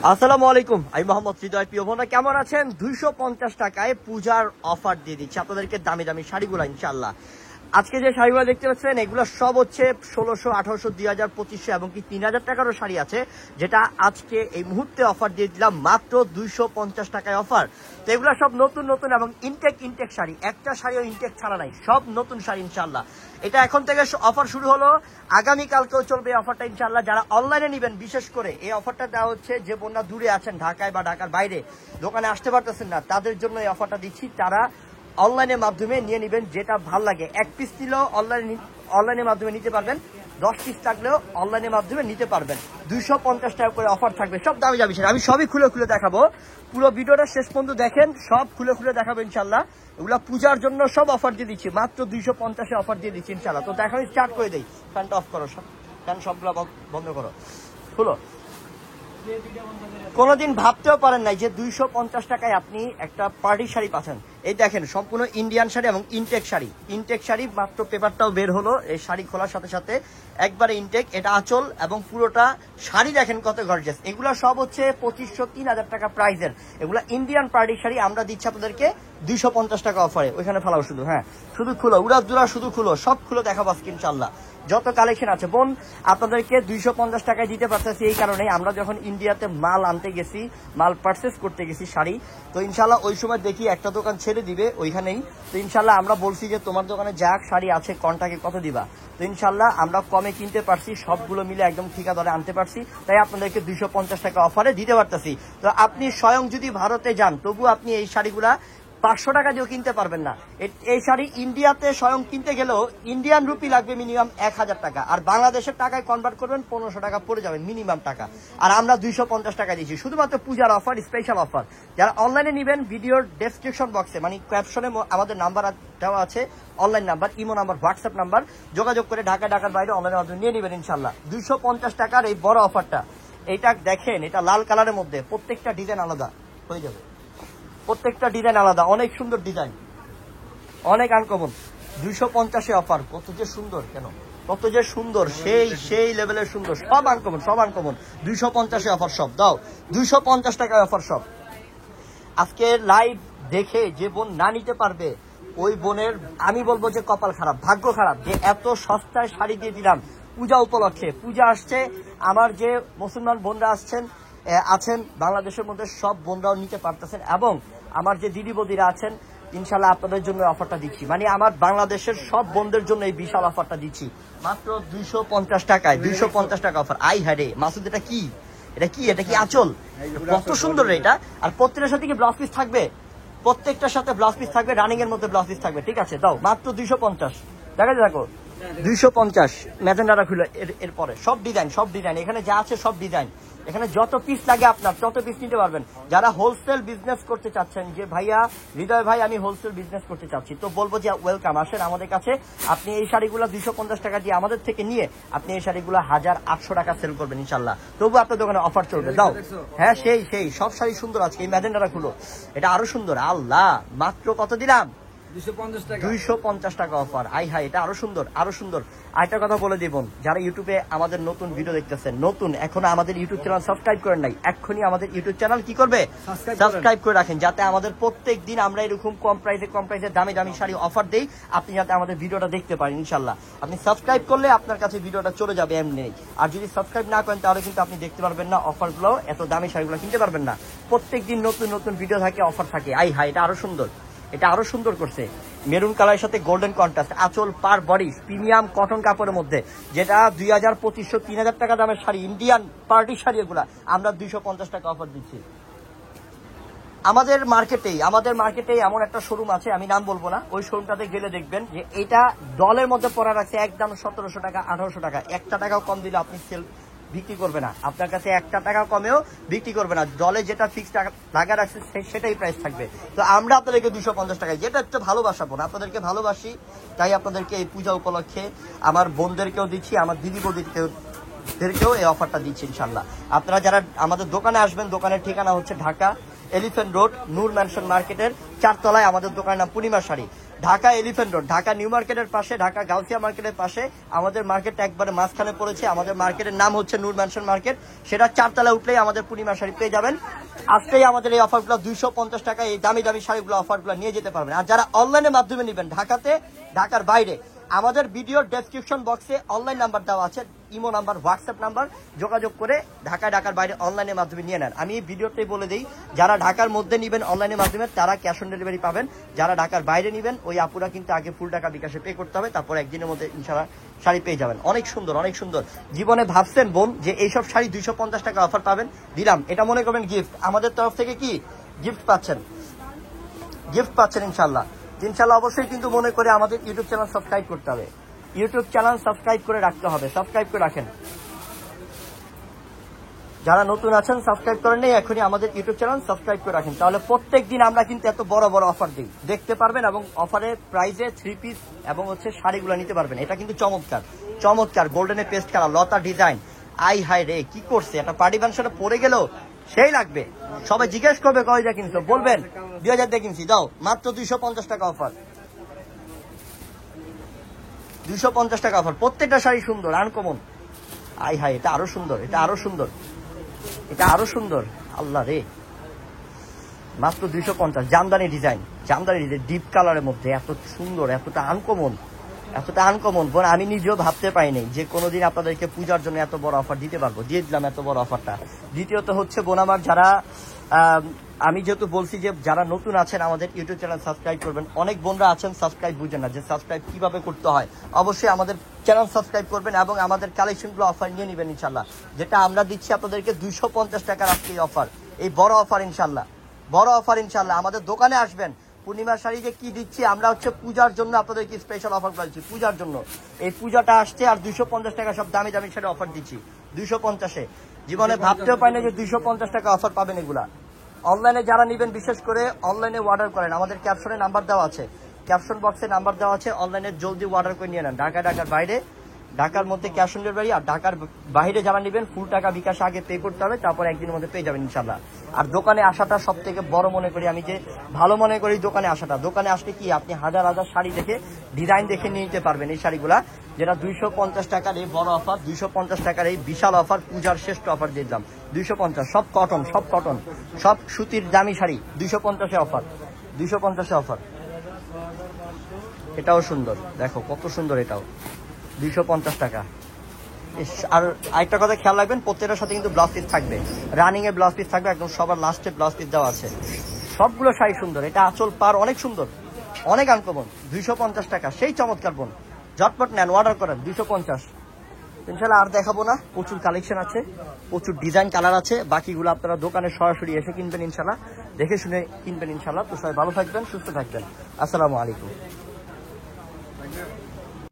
আসসালামু আলাইকুম, আমি মোহাম্মদ হৃদয়। প্রিয় বোনরা কেমন আছেন? 250 টাকায় পূজার অফার দিয়ে দিচ্ছি আপনাদেরকে দামি দামি শাড়িগুলো ইনশাআল্লাহ। আজকে যে শাড়িগুলো দেখতে পাচ্ছেন এগুলো সব হচ্ছে 1600, 1800, 2000, 2500 এবং কি 3000 টাকারও শাড়ি আছে, যেটা আজকে এই মুহূর্তে অফার দিয়ে দিলাম মাত্র 250 টাকায় অফার। তো এগুলো সব নতুন নতুন এবং ইনটেক শাড়ি, একটা শাড়িও ইনটেক ছাড়া নাই, সব নতুন শাড়ি ইনশাআল্লাহ। এটা এখন থেকে অফার শুরু হলো, আগামীকালকেও চলবে এই অফারটা ইনশাআল্লাহ। যারা অনলাইনে নেবেন বিশেষ করে এই অফারটা দেওয়া হচ্ছে, যে বোনরা দূরে আছেন, ঢাকায় বা ঢাকার বাইরে দোকানে আসতে পারতেছেন না, তাদের জন্য এই অফারটা দিচ্ছি। তারা অনলাইনের মাধ্যমে নিয়ে নেবেন, যেটা ভাল লাগে। এক পিস নিলেও অনলাইনের মাধ্যমে নিতে পারবেন, 10 পিস থাকলেও অনলাইনের মাধ্যমে নিতে পারবেন। 250 টাকা করে অফার থাকবে, সব দামি দামি শাড়ি। আমি সবই খুলে খুলে দেখাবো, পুরো ভিডিওটা শেষ পর্যন্ত দেখেন, সব খুলে খুলে দেখাবো ইনশাল্লাহ। এগুলা পূজার জন্য সব অফার দিয়ে দিচ্ছি, মাত্র 250-এ অফার দিয়ে দিচ্ছি ইনশাল্লাহ। তো দেখানো স্টার্ট করে দেই। ফ্যানটা অফ করো, ফ্যান সবগুলো বন্ধ করো, খুলো। কোনোদিন ভাবতেও পারেন নাই যে 250 টাকায় আপনি একটা পার্টি শাড়ি পাচ্ছেন। এই দেখেন, সম্পূর্ণ ইন্ডিয়ান শাড়ি এবং ইনটেক শাড়ি। মাত্র পেপারটাও বের হলো, এই শাড়ি খোলার সাথে সাথে একবারে ইনটেক। এটা আঁচল এবং পুরোটা শাড়ি দেখেন কত গর্জিয়াস। এগুলো সব হচ্ছে 2500-3000 টাকা প্রাইসের। এগুলো ইন্ডিয়ান পার্টি শাড়ি, আমরা দিচ্ছি আপনাদেরকে 250 টাকা অফারে। ওইখানে ফেলাও শুধু, হ্যাঁ শুধু খুলো, উড়াদুরা শুধু খুলো, সব খুলে দেখাবো আজকে ইনশাল্লাহ। যত কালেকশন আছে বোন, আপনাদেরকে 250 টাকায় দিতে পারতেছি এই কারণে, আমরা যখন ইন্ডিয়াতে মাল আনতে গেছি, মাল পারচেস করতে গেছি শাড়ি, তো ইনশাল্লাহ ওই সময় দেখি একটা দোকান ছেড়ে দিবে ওইখানেই। তো ইনশাল্লাহ আমরা বলছি যে তোমার দোকানে যাক শাড়ি আছে, কন্টাকে কত দিবা। তো ইনশাল্লাহ আমরা কমে কিনতে পারছি, সবগুলো মিলে একদম ঠিকা দরে আনতে পারছি, তাই আপনাদেরকে 250 টাকা অফারে দিতে পারতেছি। তো আপনি স্বয়ং যদি ভারতে যান, তবু আপনি এই শাড়িগুলা 500 টাকা দিয়েও কিনতে পারবেন না। এই শাড়ি ইন্ডিয়াতে স্বয়ং কিনতে গেলেও ইন্ডিয়ান রুপি লাগবে মিনিমাম 1000 টাকা, আর বাংলাদেশের টাকায় কনভার্ট করবেন 1500 টাকা পড়ে যাবে মিনিমাম টাকা। আর আমরা 250 টাকা দিচ্ছি, শুধুমাত্র পূজার অফার, স্পেশাল অফার। যারা অনলাইনে নেবেন, ভিডিওর ডেসক্রিপশন বক্সে মানে ক্যাপশনে আমাদের নাম্বার দেওয়া আছে, online number, imo number, WhatsApp number, যোগাযোগ করে ঢাকার বাইরে অনলাইনের মাধ্যমে নিয়ে নেবেন ইনশাল্লাহ। 250 টাকার এই বড় অফারটা, এটা দেখেন, এটা লাল কালারের মধ্যে, প্রত্যেকটা ডিজাইন আলাদা হয়ে যাবে, প্রত্যেকটা ডিজাইন আলাদা, অনেক সুন্দর ডিজাইন, অনেক আনকমন। 250-এ অফার, কত যে সুন্দর, কেন কত যে সুন্দর, সেই লেভেলের সুন্দর, সব আনকমন। 250-এ অফার সব দাও, 250 টাকায় অফার সব। আজকে লাইভ দেখে যে বোন না নিতে পারবে, ওই বোনের আমি বলবো যে কপাল খারাপ, ভাগ্য খারাপ, যে এত সস্তায় শাড়ি দিয়ে দিলাম পূজা উপলক্ষে। পূজা আসছে, আমার যে মুসলমান বোনরা আছেন বাংলাদেশের মধ্যে, সব বোনরাও নিতে পারতেছেন, এবং আমার যে দিদি বদিরা আছেন, ইনশাল্লাহ আপনাদের জন্য অফারটা দিচ্ছি। মানে আমার বাংলাদেশের সব বোনদের জন্য এই বিশাল অফারটা দিচ্ছি মাত্র 250 টাকায়। 250 টাকা অফার। আই হ্যাঁ রে মাসুদ, এটা কি আঁচল, কত সুন্দর রে এটা। আর প্রত্যেকটার সাথে কি ব্লাউজ পিস থাকবে? প্রত্যেকটার সাথে ব্লাউজ পিস থাকবে, রানিং এর মধ্যে ব্লাউজ পিস থাকবে। ঠিক আছে, দাও মাত্র 250। দেখো 250। ম্যাজেন্ডারা খুলে এরপরে সব ডিজাইন, এখানে যা আছে সব ডিজাইন। এখানে যত পিস লাগে আপনার তত পিস নিতে পারবেন। যারা হোলসেল বিজনেস করতে চাচ্ছেন, যে ভাইয়া হৃদয় ভাই আমি হোলসেল বিজনেস করতে চাচ্ছি, তো বলবো যে ওয়েলকাম, আসেন আমাদের কাছে। আপনি এই শাড়িগুলো 250 টাকা দিয়ে আমাদের থেকে নিয়ে আপনি এই শাড়িগুলো 1800 টাকা সেল করবেন ইনশাল্লাহ, তবু আপনার দোকানে অফার চলবে। দাও, হ্যাঁ সেই সব শাড়ি সুন্দর আছে। এই ম্যাজেন্ডারা খুলো, এটা আরো সুন্দর। আল্লাহ, মাত্র কত দিলাম? 250 টাকা অফার। আই হাই, এটা আরো সুন্দর। আরেকটা কথা বলে দিব, যারা ইউটিউবে আমাদের নতুন ভিডিও দেখতেছেন, নতুন এখনো আমাদের ইউটিউব চ্যানেল সাবস্ক্রাইব করেন নাই, এক্ষুনি আমাদের ইউটিউব চ্যানেল কি করবে, সাবস্ক্রাইব করে রাখেন, যাতে আমাদের প্রত্যেক দিন আমরা এরকম কম প্রাইসে দামি শাড়ি অফার দেই, আপনি যাতে আমাদের ভিডিওটা দেখতে পারেন ইনশাল্লাহ। আপনি সাবস্ক্রাইব করলে আপনার কাছে ভিডিওটা চলে যাবে এমনি। আর যদি সাবস্ক্রাইব না করেন তাহলে কিন্তু আপনি দেখতে পারবেন না অফারগুলো, এত দামি শাড়িগুলো কিনতে পারবেন না। প্রত্যেক দিন নতুন ভিডিও থাকে, অফার থাকে। আই হাই, এটা আরো সুন্দর করছে, মেরুন কালারের সাথে গোল্ডেন কন্ট্রাস্ট, আঁচল পার বডি, প্রিমিয়াম কটন কাপড়ের মধ্যে, যেটা 2000, 2500, 3000 টাকা দামের শাড়ি, ইন্ডিয়ান পার্টি শাড়ি, এগুলা আমরা 250 টাকা অফার দিচ্ছি। আমাদের মার্কেটেই এমন একটা শোরুম আছে, আমি নাম বলবো না, ওই শোরুমটাতে গেলে দেখবেন যে এটা ডলের মধ্যে পড়া রাখছে, একদম 1700 টাকা, 1800 টাকা। একটা টাকাও কম দিলে আপনি বিক্রি করবে না, আপনার কাছে একটা টাকা কমেও বিক্রি করবে না। দলে যেটা ফিক্সড টাকা রাখছে সেটাই প্রাইস থাকবে। তো আমরা আপনাদেরকে 250 টাকায়, যেটা একটা ভালোবাসা বোন, আপনাদেরকে ভালোবাসি, তাই আপনাদেরকে এই পূজা উপলক্ষে আমার বোনদেরকেও দিচ্ছি, আমার দিদি বৌদিদেরকেও এই অফারটা দিচ্ছি ইনশাল্লাহ। আপনারা যারা আমাদের দোকানে আসবেন, দোকানের ঠিকানা হচ্ছে Dhaka elephant road, Noor mansion মার্কেটের 4 তলায় আমাদের দোকানের নাম Purnima sari. Dhaka elephant road, Dhaka new মার্কেটের পাশে, ঢাকা গাউসিয়া মার্কেটের পাশে আমাদের মার্কেটটা একবারে মাঝখানে পড়েছে। আমাদের মার্কেটের নাম হচ্ছে নূর ম্যানশন মার্কেট। সেটা 4 তলায় উঠলেই আমাদের পূর্ণিমা শাড়ি পেয়ে যাবেন। আজকেই আমাদের এই অফারগুলো 250 টাকায় এই দামি দামি শাড়িগুলো অফারগুলো নিয়ে যেতে পারবেন। আর যারা অনলাইনের মাধ্যমে নেবেন ঢাকাতে, ঢাকার বাইরে, আমাদের ভিডিওর ডেসক্রিপশন বক্সে অনলাইন নাম্বার দেওয়া আছে, ইমো নাম্বার, হোয়াটসঅ্যাপ নাম্বার, যোগাযোগ করে ঢাকার বাইরে অনলাইনের মাধ্যমে নিয়ে নেন। আমি ভিডিওতেই বলে দিই, যারা ঢাকার মধ্যে নেবেন অনলাইনের মাধ্যমে তারা ক্যাশ অন ডেলিভারি পাবেন। যারা ঢাকার বাইরে নেবেন ওই আপুরা কিন্তু আগে ফুল টাকা বিকাশে পে করতে হবে, তারপর একদিনের মধ্যে ইনশাআল্লাহ শাড়ি পেয়ে যাবেন। অনেক সুন্দর, অনেক সুন্দর। জীবনে ভাবছেন বোন যে এইসব শাড়ি 250 টাকা অফার পাবেন? দিলাম। এটা মনে করবেন গিফট, আমাদের তরফ থেকে কি গিফট পাচ্ছেন, গিফট পাচ্ছেন ইনশাল্লাহ। ইনশাল্লাহ অবশ্যই কিন্তু মনে করে আমাদের ইউটিউব চ্যানেল সাবস্ক্রাইব করতে হবে, ইউটিউব চ্যানেল সাবস্ক্রাইব করে রাখতে হবে, সাবস্ক্রাইব করে রাখেন। যারা নতুন আছেন সাবস্ক্রাইব করেন নাই, এখনই আমাদের ইউটিউব চ্যানেল সাবস্ক্রাইব করে রাখেন, তাহলে প্রত্যেক দিন আমরা কিন্তু এত বড় বড় অফার দিই, দেখতে পারবেন এবং অফারের প্রাইসে 3 পিস এবং হচ্ছে শাড়িগুলো নিতে পারবেন। এটা কিন্তু চমৎকার চমৎকার গোল্ডেনের পেস্ট কালার, লতা ডিজাইন। আই হাই রে, কি করছে, একটা পার্টি ফাংশনে পরে গেলেও সেই লাগবে। সবাই জিজ্ঞেস করবে কয় যা কিনছো, বলবেন 2000 দিয়ে কিনছি। দাও, মাত্র 250 টাকা অফার, 250 টাকা অফার। প্রত্যেকটা শাড়ি সুন্দর, আনকমন। আই হাই, এটা আরো সুন্দর, এটা আরো সুন্দর, এটা আরো সুন্দর। আল্লাহ রে, মাত্র 250। Jamdani design, Jamdani design deep কালারের মধ্যে, এত সুন্দর, এতটা আনকমন, এতটা আনকমন। আমি নিজেও ভাবতে পারিনি যে কোনোদিন আপনাদেরকে পূজার জন্য এত বড় অফার দিতে পারবো। দিয়ে দিলাম এত বড় অফারটা। দ্বিতীয়ত হচ্ছে বোন আমার, যারা আমি যেহেতু বলছি যে যারা নতুন আছেন আমাদের ইউটিউব চ্যানেল সাবস্ক্রাইব করবেন। অনেক বোনরা আছেন সাবস্ক্রাইব বুঝেন না যে সাবস্ক্রাইব কিভাবে করতে হয়। অবশ্যই আমাদের চ্যানেল সাবস্ক্রাইব করবেন এবং আমাদের কালেকশনগুলো অফার নিয়ে নেবেন ইনশাল্লাহ। যেটা আমরা দিচ্ছি আপনাদেরকে 250 টাকার আজকে অফার, এই বড় অফার ইনশাল্লাহ, বড় অফার ইনশাল্লাহ। আমাদের দোকানে আসবেন। পূর্ণিমা শাড়ি যে কি দিচ্ছি আমরা হচ্ছে পূজার জন্য আপনাদেরকে স্পেশাল অফার দিচ্ছি, পূজার জন্য। এই পূজাটা আসছে আর 250 টাকা সব দামি দামি শাড়ি অফার দিচ্ছি 250-এ। জীবনে ভাবতেও পাই না যে 250 টাকা অফার পাবেন এগুলা। অনলাইনে যারা নেবেন, বিশেষ করে অনলাইনে অর্ডার করেন, আমাদের ক্যাপশনে নাম্বার দেওয়া আছে, ক্যাপশন বক্সে নাম্বার দেওয়া আছে, অনলাইনে জলদি অর্ডার করে নিয়ে নেন। ঢাকার বাইরে, ঢাকার মধ্যে ক্যাশ অন ডেলিভারি, আর ঢাকার বাইরে যারা নেবেন ফুল টাকা বিকাশ আগে পে করতে হবে, তারপর একদিনের মধ্যে পেয়ে যাবেন ইনশাল্লাহ। আর দোকানে আসাটা সব থেকে বড় মনে করি আমি, যে ভালো মনে করি দোকানে আসাটা। দোকানে আসলে কি আপনি হাজার হাজার শাড়ি দেখে, ডিজাইন দেখে নিয়ে নিতে পারবেন এই শাড়িগুলা, যেটা 250 টাকার এই বড় অফার, 250 টাকার এই বিশাল অফার, পূজার শ্রেষ্ঠ অফার দিয়ে দিলাম 250। সব কটন, সব কটন, সব সুতির দামি শাড়ি 250-এ অফার, 250-এ অফার। এটাও সুন্দর, দেখো কত সুন্দর, এটাও 250 টাকা। আর আরেকটা কথা খেয়াল রাখবেন, প্রত্যেকটার সাথে কিন্তু ব্লাউজ পিস থাকবে, রানিং এ ব্লাউজ পিস থাকবে, একদম সবার লাস্টে ব্লাউজ পিস দেওয়া আছে। সবগুলো শাড়ি সুন্দর, এটা আঁচল পার অনেক সুন্দর, অনেক আনকমন। 250 টাকা, সেই চমৎকার বোন। ঝটপট নেন, অর্ডার করেন 250। ইনশাল্লাহ আর দেখাবো না, প্রচুর কালেকশন আছে, প্রচুর ডিজাইন কালার আছে। বাকিগুলো আপনারা দোকানে সরাসরি এসে কিনবেন ইনশাল্লাহ, দেখে শুনে কিনবেন ইনশাল্লাহ। তো সবাই ভালো থাকবেন, সুস্থ থাকবেন। আসসালামু আলাইকুম।